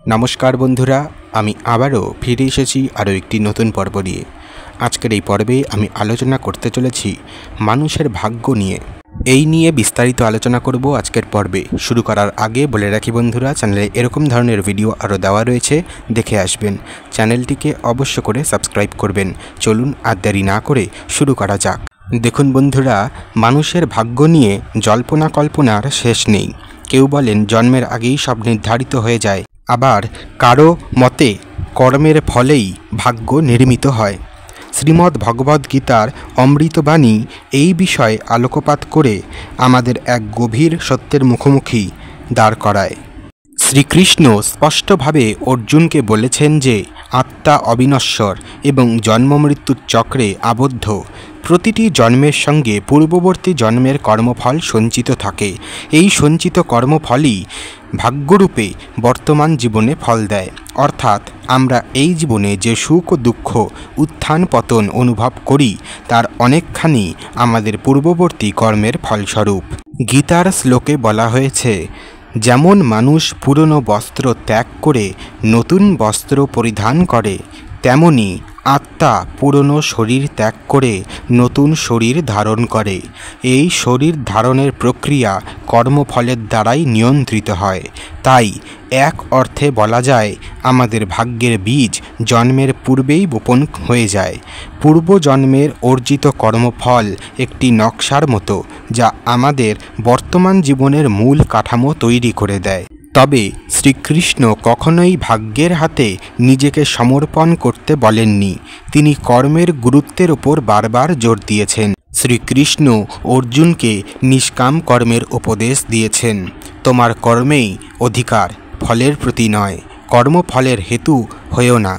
नमस्कार बंधुरा आमी आबारो फिरे एसेছি आरो एकटी नतून पर्व निये। आजकेर एई पर्वे आमी आलोचना करते चलेछि मानुषेर भाग्य निये। এই নিয়ে বিস্তারিত আলোচনা করব আজকের পর্বে। শুরু করার আগে বলে রাখি বন্ধুরা, চ্যানেলে এরকম ধরনের ভিডিও আরও দেওয়া রয়েছে, দেখে আসবেন। চ্যানেলটিকে অবশ্য করে সাবস্ক্রাইব করবেন। চলুন আর দেরি না করে শুরু করা যাক। দেখুন বন্ধুরা, মানুষের ভাগ্য নিয়ে জল্পনা কল্পনার শেষ নেই। কেউ বলেন জন্মের আগেই সব নির্ধারিত হয়ে যায়, আবার কারো মতে কর্মের ফলেই ভাগ্য নির্মিত হয়। শ্রীমদ্ ভগবদ্ গীতার অমৃতবাণী এই বিষয়ে আলোকপাত করে আমাদের এক গভীর সত্যের মুখোমুখি দাঁড় করায়। শ্রীকৃষ্ণ স্পষ্টভাবে অর্জুনকে বলেছেন যে আত্মা অবিনশ্বর এবং জন্মমৃত্যুর চক্রে আবদ্ধ। প্রতিটি জন্মের সঙ্গে পূর্ববর্তী জন্মের কর্মফল সঞ্চিত থাকে। এই সঞ্চিত কর্মফলই ভাগ্যরূপে বর্তমান জীবনে ফল দেয়। অর্থাৎ আমরা এই জীবনে যে সুখ ও দুঃখ, উত্থান পতন অনুভব করি তার অনেকখানি আমাদের পূর্ববর্তী কর্মের ফলস্বরূপ। গীতার শ্লোকে বলা হয়েছে, যেমন মানুষ পুরনো বস্ত্র ত্যাগ করে নতুন বস্ত্র পরিধান করে, তেমনি আত্মা পুরনো শরীর ত্যাগ করে নতুন শরীর ধারণ করে। এই শরীর ধারণের প্রক্রিয়া কর্মফলের দ্বারাই নিয়ন্ত্রিত হয়। তাই এক অর্থে বলা যায় আমাদের ভাগ্যের বীজ জন্মের পূর্বেই বপন হয়ে যায়। পূর্বজন্মের অর্জিত কর্মফল একটি নকশার মতো, যা আমাদের বর্তমান জীবনের মূল কাঠামো তৈরি করে দেয়। তবে শ্রীকৃষ্ণ কখনোই ভাগ্যের হাতে নিজেকে সমর্পণ করতে বলেননি। তিনি কর্মের গুরুত্বের ওপর বারবার জোর দিয়েছেন। শ্রীকৃষ্ণ অর্জুনকে নিষ্কাম কর্মের উপদেশ দিয়েছেন। তোমার কর্মেই অধিকার, ফলের প্রতি নয়। কর্মফলের হেতু হয়েও না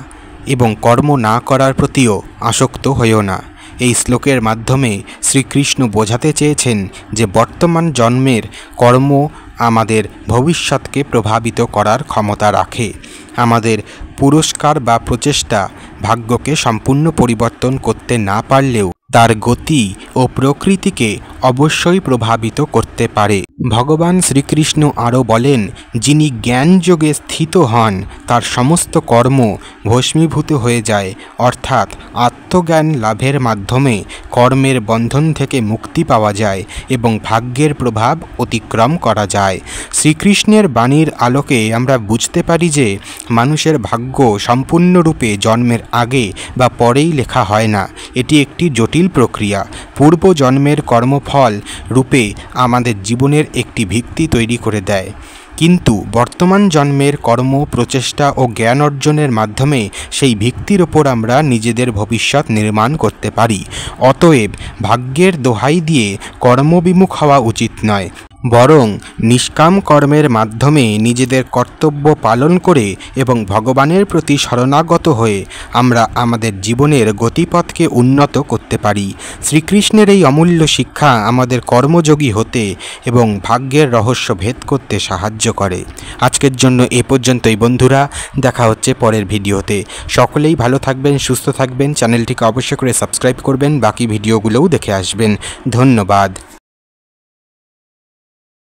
এবং কর্ম না করার প্রতিও আসক্ত হয়েও না। এই শ্লোকের মাধ্যমে শ্রীকৃষ্ণ বোঝাতে চেয়েছেন যে বর্তমান জন্মের কর্ম আমাদের ভবিষ্যৎকে প্রভাবিত করার ক্ষমতা রাখে। আমাদের পুরস্কার বা প্রচেষ্টা ভাগ্যকে সম্পূর্ণ পরিবর্তন করতে না পারলেও তার গতি ও প্রকৃতিকে অবশ্যই প্রভাবিত করতে পারে। ভগবান শ্রীকৃষ্ণ আরও বলেন, যিনি জ্ঞানযোগে স্থিত হন তার সমস্ত কর্ম ভস্মীভূত হয়ে যায়। অর্থাৎ আত্মজ্ঞান লাভের মাধ্যমে কর্মের বন্ধন থেকে মুক্তি পাওয়া যায় এবং ভাগ্যের প্রভাব অতিক্রম করা যায়। শ্রীকৃষ্ণের বাণীর আলোকে আমরা বুঝতে পারি যে মানুষের ভাগ্য সম্পূর্ণরূপে জন্মের আগে বা পরেই লেখা হয় না। এটি একটি জটিল প্রক্রিয়া। পূর্বজন্মের কর্মফল রূপে আমাদের জীবনের একটি ভিত্তি তৈরি করে দেয়, কিন্তু বর্তমান জন্মের কর্ম, প্রচেষ্টা ও জ্ঞান অর্জনের মাধ্যমে সেই ভিত্তির ওপর আমরা নিজেদের ভবিষ্যৎ নির্মাণ করতে পারি। অতএব ভাগ্যের দোহাই দিয়ে কর্মবিমুখ হওয়া উচিত নয়, বরং নিষ্কাম কর্মের মাধ্যমে নিজেদের কর্তব্য পালন করে এবং ভগবানের প্রতি শরণাগত হয়ে আমরা আমাদের জীবনের গতিপথকে উন্নত করতে পারি। শ্রীকৃষ্ণের এই অমূল্য শিক্ষা আমাদের কর্মযোগী হতে এবং ভাগ্যের রহস্য ভেদ করতে সাহায্য করে। আজকের জন্য এ পর্যন্তই বন্ধুরা, দেখা হচ্ছে পরের ভিডিওতে। সকলেই ভালো থাকবেন, সুস্থ থাকবেন। চ্যানেলটিকে অবশ্যই করে সাবস্ক্রাইব করবেন, বাকি ভিডিওগুলোও দেখে আসবেন। ধন্যবাদ।